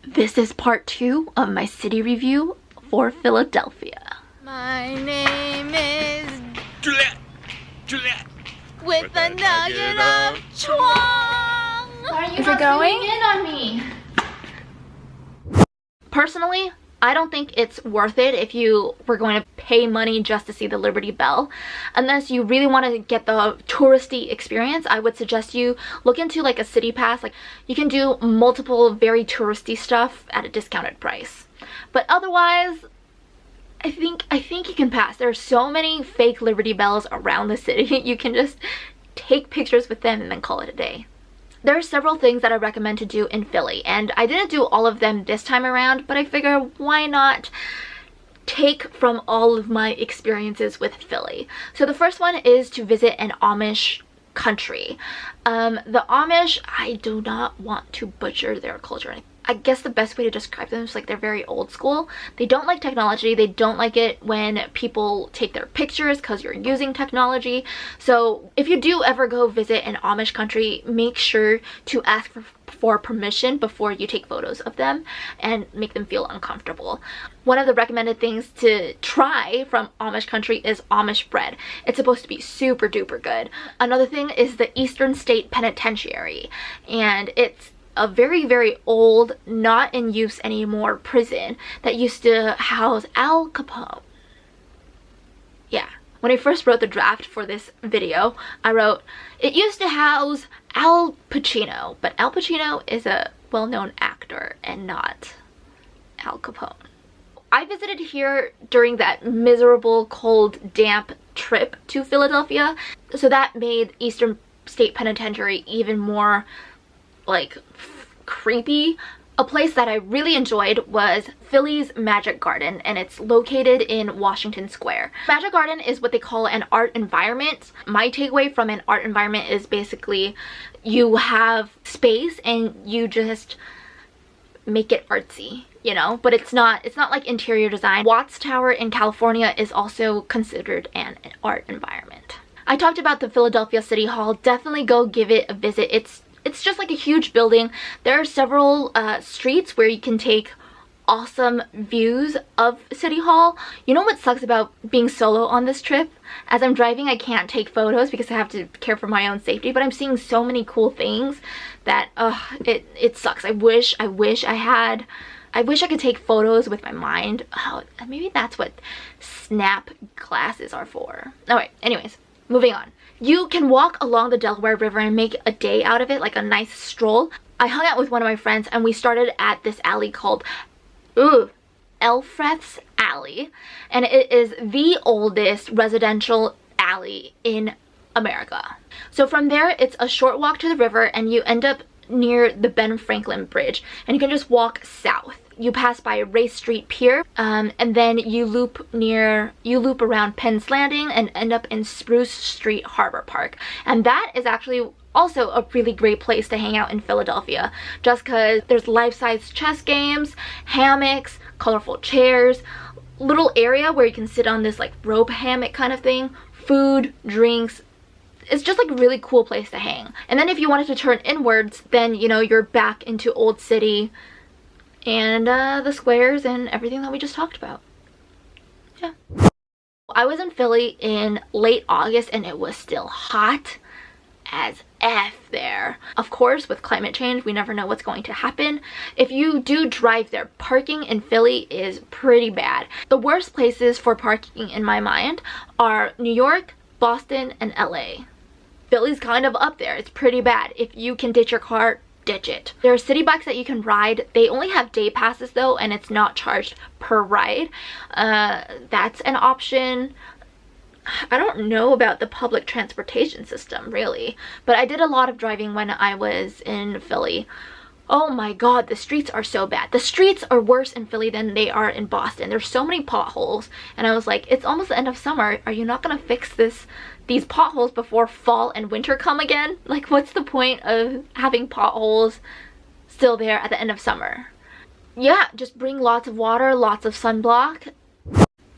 This is part 2 of my city review for Philadelphia. My name is Juliet! Juliet! with a nugget of twang. Why are you Is it going? in on me? Personally, I don't think it's worth it if you were going to pay money just to see the Liberty Bell. Unless you really want to get the touristy experience, I would suggest you look into like a city pass. Like, you can do multiple very touristy stuff at a discounted price. But otherwise, I think you can pass. There are so many fake Liberty Bells around the city. You can just take pictures with them and then call it a day. There are several things that I recommend to do in Philly, and I didn't do all of them this time around, but I figure why not take from all of my experiences with Philly. So the first one is to visit an Amish country. The Amish, I do not want to butcher their culture. I guess the best way to describe them is like they're very old school. They don't like technology. They don't like it when people take their pictures because you're using technology. So if you do ever go visit an Amish country, make sure to ask for permission before you take photos of them and make them feel uncomfortable. One of the recommended things to try from Amish country is Amish bread. It's supposed to be super duper good. Another thing is the Eastern State Penitentiary, and it's a very, very old, not in use anymore prison that used to house Al Capone. Yeah. When I first wrote the draft for this video, I wrote, it used to house Al Pacino, but Al Pacino is a well-known actor and not Al Capone. I visited here during that miserable, cold, damp trip to Philadelphia, so that made Eastern State Penitentiary even more like creepy. A place that I really enjoyed was Philly's Magic Garden, and it's located in Washington Square. Magic Garden is what they call an art environment. My takeaway from an art environment is basically you have space and you just make it artsy, you know, but it's not like interior design. Watts Tower in California is also considered an art environment. I talked about the Philadelphia City Hall. Definitely go give it a visit. It's just like a huge building. There are several streets where you can take awesome views of City Hall. You know what sucks about being solo on this trip? As I'm driving, I can't take photos because I have to care for my own safety, but I'm seeing so many cool things that it sucks. I wish I could take photos with my mind. Oh, maybe that's what snap glasses are for. Alright, anyways, moving on. You can walk along the Delaware River and make a day out of it, like a nice stroll. I hung out with one of my friends and we started at this alley called Elfreth's Alley, and it is the oldest residential alley in America. So from there, it's a short walk to the river and you end up near the Ben Franklin Bridge, and you can just walk south. You pass by Race Street Pier, and then you loop around Penn's Landing and end up in Spruce Street Harbor Park. And that is actually also a really great place to hang out in Philadelphia, just because there's life-size chess games, hammocks, colorful chairs, little area where you can sit on this like rope hammock kind of thing, food, drinks. It's just like a really cool place to hang. And then if you wanted to turn inwards, then you know you're back into Old City and the squares and everything that we just talked about. Yeah. I was in Philly in late August and it was still hot as F there. Of course, with climate change, we never know what's going to happen. If you do drive there, parking in Philly is pretty bad. The worst places for parking in my mind are New York, Boston, and LA. Philly's kind of up there. It's pretty bad. If you can ditch your car, ditch it. There are city bikes that you can ride. They only have day passes though, and it's not charged per ride. That's an option. I don't know about the public transportation system really, but I did a lot of driving when I was in Philly. Oh my god, the streets are so bad. The streets are worse in Philly than they are in Boston. There's so many potholes, and I was like, it's almost the end of summer. Are you not gonna fix these potholes before fall and winter come again? Like, what's the point of having potholes still there at the end of summer? Yeah, just bring lots of water, lots of sunblock.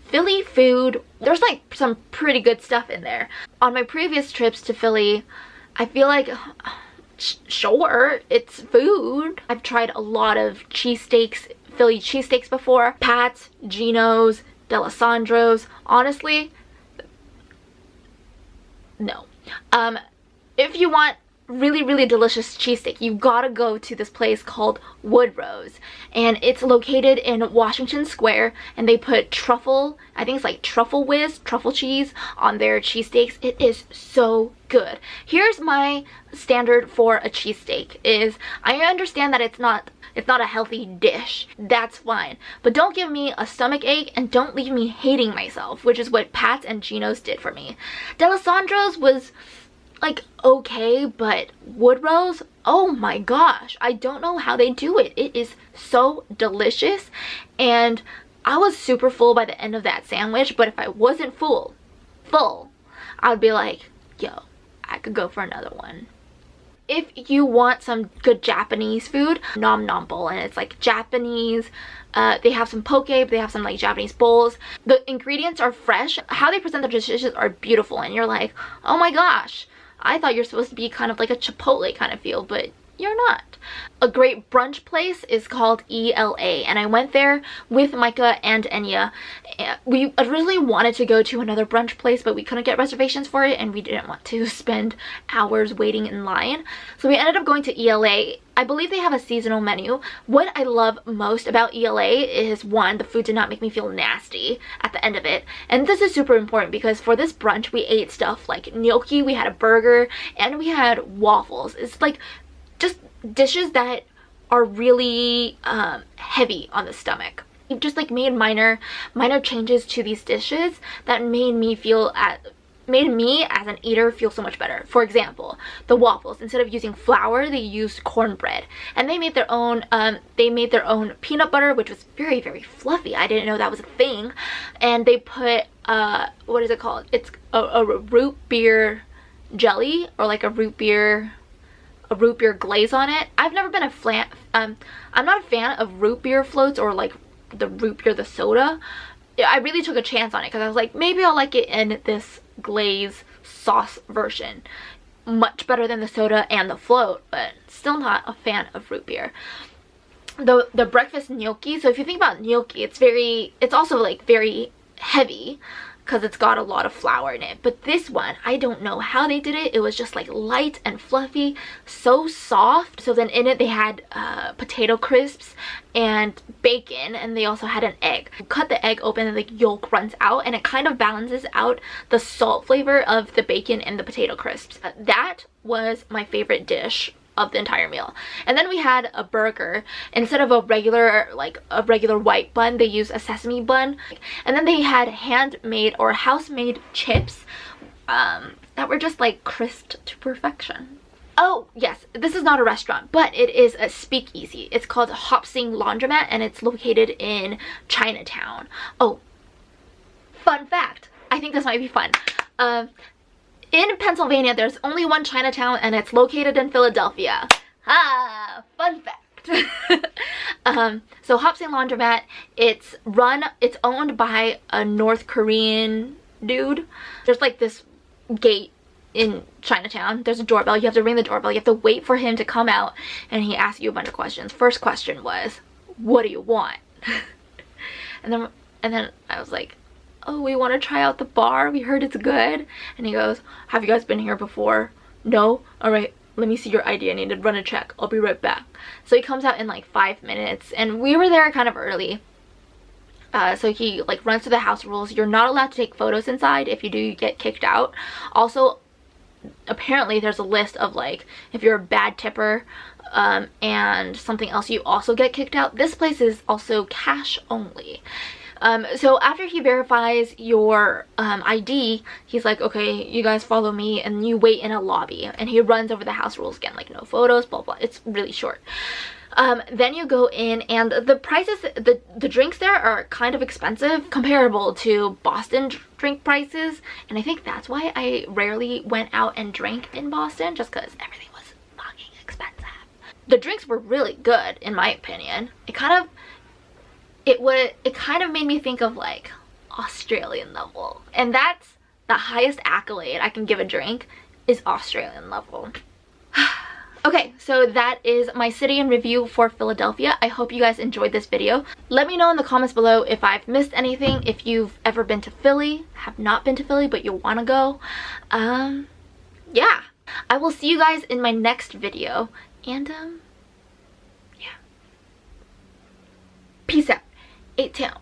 Philly food, there's like some pretty good stuff in there. On my previous trips to Philly, I feel like sure, it's food. I've tried a lot of cheesesteaks, Philly cheesesteaks before. Pat's, Geno's, D'Alessandro's. Honestly, no. If you want really delicious cheesesteak, you gotta go to this place called Woodrow's, and it's located in Washington Square, and they put truffle, I think it's like truffle whiz, truffle cheese on their cheesesteaks. It is so good. Here's my standard for a cheesesteak is, I understand that it's not a healthy dish, that's fine, but don't give me a stomach ache and don't leave me hating myself, which is what Pat's and Geno's did for me. D'Alessandro's was like okay, but Woodrow's, oh my gosh, I don't know how they do it. It is so delicious, and I was super full by the end of that sandwich, but if I wasn't full, I'd be like, yo, I could go for another one. If you want some good Japanese food, Nom Nom Bowl, and it's like Japanese. They have some poke, but they have some like Japanese bowls. The ingredients are fresh. How they present the dishes are beautiful, and you're like, oh my gosh, I thought you're supposed to be kind of like a Chipotle kind of feel, but you're not. A great brunch place is called ELA, and I went there with Micah and Enya. We originally wanted to go to another brunch place, but we couldn't get reservations for it, and we didn't want to spend hours waiting in line. So we ended up going to ELA. I believe they have a seasonal menu. What I love most about ELA is, one, the food did not make me feel nasty at the end of it. And this is super important because for this brunch, we ate stuff like gnocchi, we had a burger, and we had waffles. It's like just dishes that are really heavy on the stomach. It just like made minor changes to these dishes that made me as an eater feel so much better. For example, the waffles, instead of using flour, they used cornbread, and they made their own peanut butter, which was very fluffy. I didn't know that was a thing. And they put what is it called? It's a root beer jelly, or like a root beer glaze on it. I've never been a fan. I'm not a fan of root beer floats or like the root beer, the soda. I really took a chance on it because I was like, maybe I'll like it in this glaze sauce version. Much better than the soda and the float, but still not a fan of root beer. The breakfast gnocchi, so if you think about gnocchi, it's also like very heavy because it's got a lot of flour in it. But this one, I don't know how they did it. It was just like light and fluffy, so soft. So then in it they had potato crisps and bacon, and they also had an egg. You cut the egg open and the yolk runs out, and it kind of balances out the salt flavor of the bacon and the potato crisps. That was my favorite dish of the entire meal. And then we had a burger. Instead of a regular white bun, they used a sesame bun. And then they had handmade or house-made chips that were just like crisped to perfection. Oh yes, this is not a restaurant, but it is a speakeasy. It's called Hop Sing Laundromat, and it's located in Chinatown. Oh, fun fact, I think this might be fun. In Pennsylvania, there's only one Chinatown, and it's located in Philadelphia. Ah, fun fact. So Hop Sing Laundromat, it's owned by a North Korean dude. There's like this gate in Chinatown. There's a doorbell. You have to ring the doorbell. You have to wait for him to come out, and he asks you a bunch of questions. First question was, what do you want? and then I was like, oh, we want to try out the bar. We heard it's good. And he goes, have you guys been here before? No? All right, let me see your ID. I need to run a check. I'll be right back. So he comes out in like 5 minutes, and we were there kind of early. So he like runs through the house rules. You're not allowed to take photos inside. If you do, you get kicked out. Also, apparently there's a list of like, if you're a bad tipper and something else, you also get kicked out. This place is also cash only. So after he verifies your ID, he's like, okay, you guys follow me, and you wait in a lobby, and he runs over the house rules again, like no photos, blah blah. It's really short. Then you go in, and the prices, the drinks there are kind of expensive, comparable to Boston drink prices, and I think that's why I rarely went out and drank in Boston, just because everything was fucking expensive. The drinks were really good, in my opinion. It kind of made me think of like Australian level, and that's the highest accolade I can give a drink, is Australian level. Okay, so that is my city in review for Philadelphia. I hope you guys enjoyed this video. Let me know in the comments below if I've missed anything, if you've ever been to Philly, have not been to Philly, but you want to go. Yeah. I will see you guys in my next video. And, yeah. Peace out. 8 town.